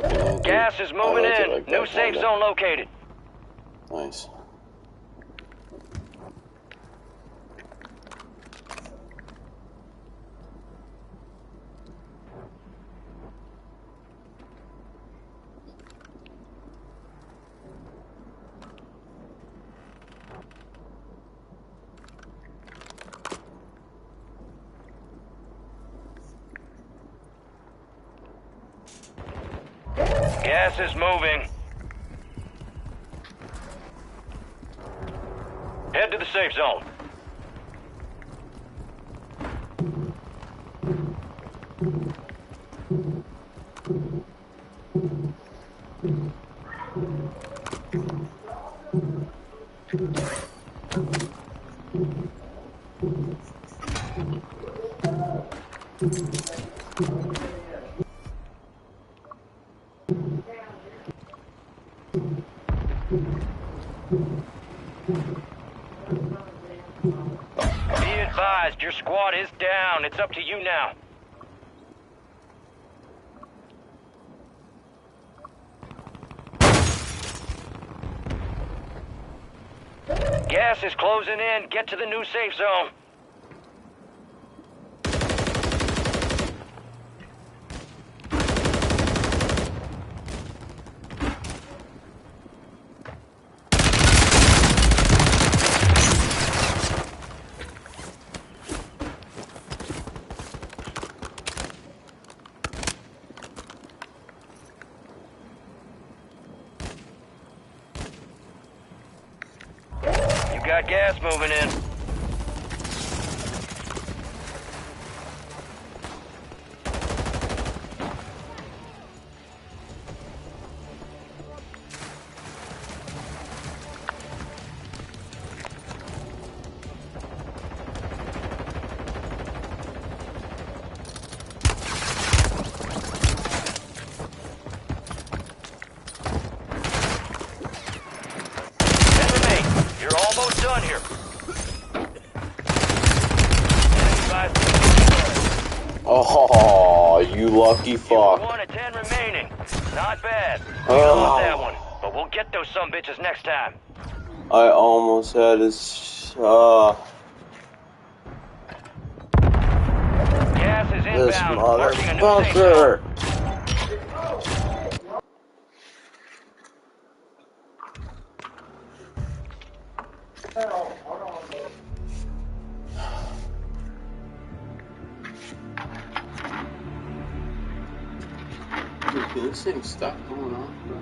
Fucking gas is moving in. like New safe zone located. Nice. Gas is moving. Head to the safe zone. Be advised, your squad is down. It's up to you now. Gas is closing in. Get to the new safe zone. Got gas moving in. Almost done here. Oh, you lucky fuck. 1 of 10 remaining. Not bad. We lost that one, but we'll get those sumbitches next time. I almost had his. Gas is inbound. This Marking a new safe zone. motherfucker. Dude, this thing stop going on, bro?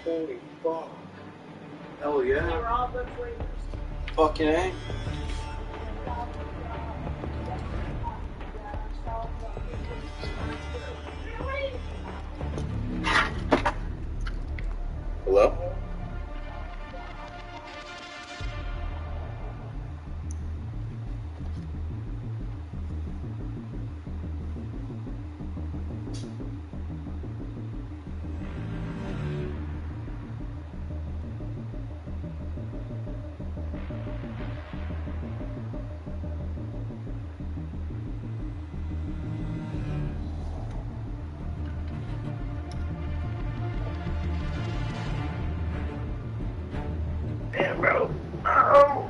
Holy fuck. Hell yeah. They were all good flavors. Fucking A. Hello? Damn, bro. Oh.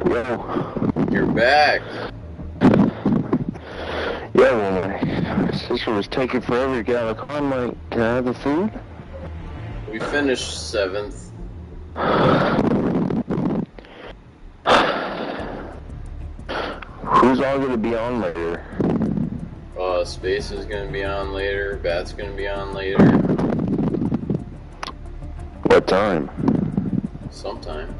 Yo. You're back. Yeah, well, my sister was taking forever to get out of the car. I'm like, can I have the food? We finished 7th. Who's all gonna be on later? Space is gonna be on later. Bat's gonna be on later. What time? Sometime.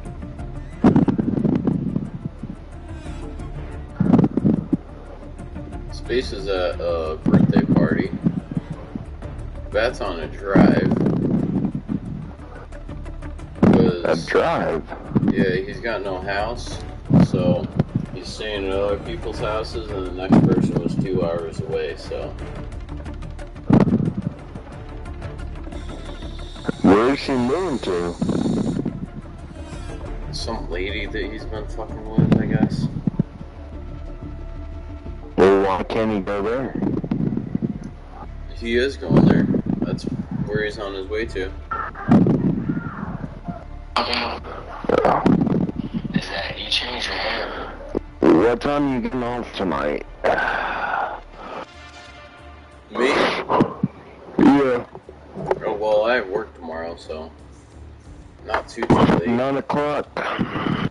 Space is at a birthday party. Bat's on a drive. A drive? Yeah, he's got no house, so he's staying at other people's houses, and the next person was 2 hours away, so. Where's he moving to? Some lady that he's been fucking with, I guess. Well, why can't he go there? He is going there. That's where he's on his way to. Is that you changed your hair? What time are you getting off tonight? Me? Yeah. Oh, well, I have work tomorrow, so not too late. 9 o'clock. 9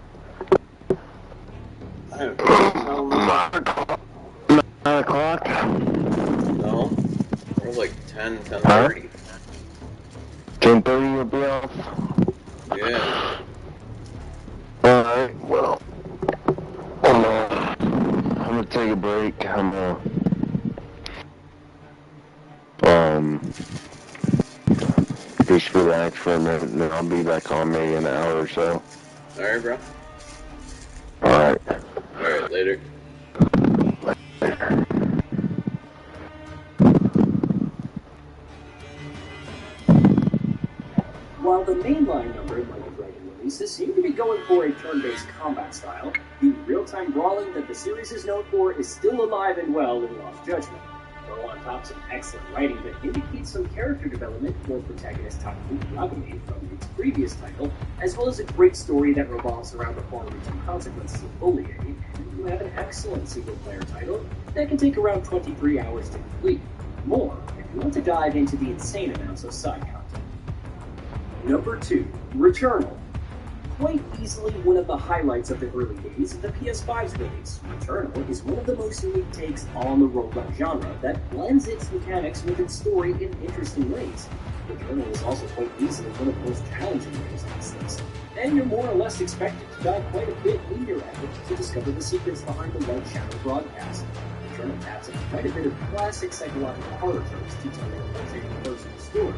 o'clock? 9 o'clock? No. It was like 10:30. 10:30 you'll be off? Yeah. Alright, well, I'm gonna take a break. I'm just relax for a minute, and then I'll be back on maybe in an hour or so. Alright, bro. Alright. Alright, later. Later. While the mainline number of Like a Dragon releases seem to be going for a turn-based combat style, the real-time brawling that the series is known for is still alive and well in Lost Judgment. Throw on top some excellent writing that indicates some character development for protagonist Taku Yagami from its previous title, as well as a great story that revolves around the far-reaching consequences of bullying, and you have an excellent single-player title that can take around 23 hours to complete. More if you want to dive into the insane amounts of side content. Number 2, Returnal. Quite easily one of the highlights of the early days of the PS5's release, Returnal is one of the most unique takes on the roguelike genre that blends its mechanics with its story in interesting ways. Returnal is also quite easily one of the most challenging ways to this, and you're more or less expected to dive quite a bit in your efforts to discover the secrets behind the White Shadow broadcast. Returnal taps into quite a bit of classic psychological horror tropes to tell a portraying personal story,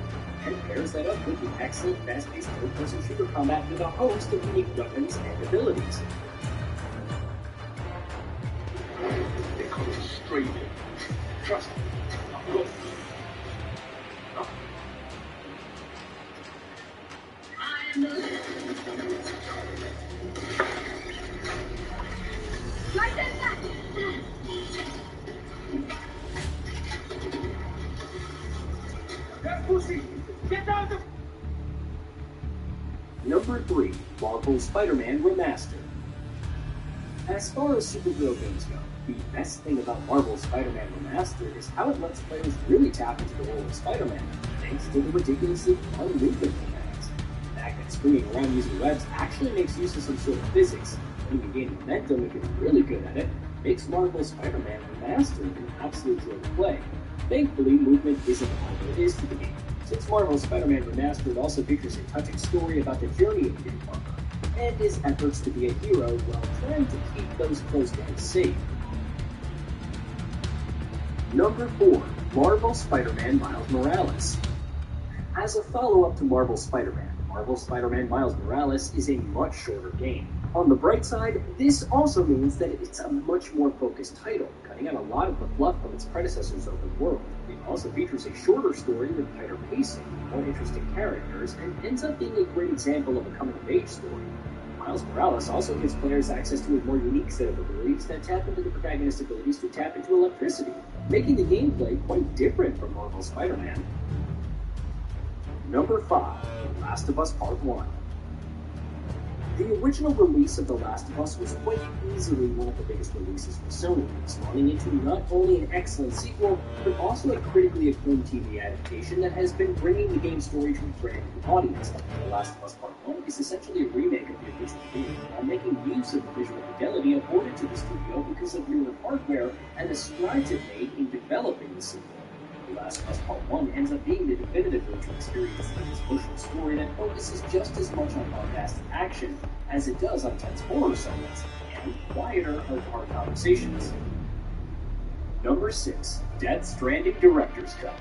and pairs that up with the excellent fast-paced third-person shooter combat with a host of unique weapons and abilities. They call it straight in. Trust me. Look. Right there, back. That pussy! Get down the... Number 3, Marvel Spider-Man Remastered. As far as superhero games go, the best thing about Marvel Spider-Man Remastered is how it lets players really tap into the role of Spider-Man, thanks to the ridiculously fun movement mechanics. The fact that springing around using webs actually makes use of some sort of physics, and you gain momentum if you're really good at it, makes Marvel Spider-Man Remastered an absolute joy to play. Thankfully, movement isn't all there is to the game, since Marvel Spider-Man Remastered also features a touching story about the journey of Peter Parker, and his efforts to be a hero while trying to keep those close to him safe. Number 4, Marvel Spider-Man Miles Morales. As a follow-up to Marvel Spider-Man Miles Morales is a much shorter game. On the bright side, this also means that it's a much more focused title, cutting out a lot of the fluff from its predecessor's open world. It also features a shorter story with tighter pacing, more interesting characters, and ends up being a great example of a coming-of-age story. Miles Morales also gives players access to a more unique set of abilities that tap into the protagonist's abilities to tap into electricity, making the gameplay quite different from Marvel Spider-Man. Number 5, The Last of Us Part 1. The original release of The Last of Us was quite easily one of the biggest releases for Sony, spawning into not only an excellent sequel, but also a critically acclaimed TV adaptation that has been bringing the game's story to a brand new audience. The Last of Us Part 1 is essentially a remake of the original game, while making use of the visual fidelity afforded to the studio because of newer hardware and the strides it made in developing the sequel. The Last of Us Part 1 ends up being the definitive virtual experience of this emotional story that focuses just as much on hard-fast action as it does on tense horror segments, and quieter, hard conversations. Number 6. Death Stranding Director's Cut.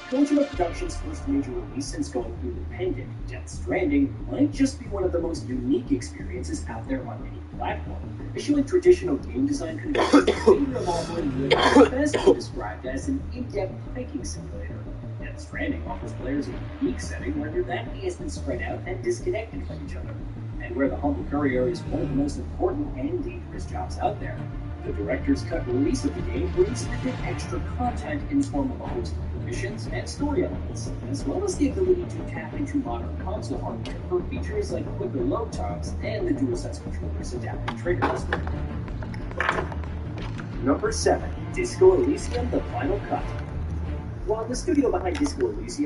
Kojima Productions' first major release since going independent, Death Stranding might just be one of the most unique experiences out there on any platform. Eschewing traditional game design conventions, Figure of offering what is best described as an in-depth hiking simulator. Death Stranding offers players a unique setting where their vanity has been spread out and disconnected from each other, and where the humble courier is one of the most important and dangerous jobs out there. The director's cut release of the game brings a bit extra content in the form of a host of missions and story elements, as well as the ability to tap into modern console hardware for features like quicker load times and the DualSense controller's adaptive triggers. Number 7. Disco Elysium: The Final Cut. While the studio behind Disco Elysium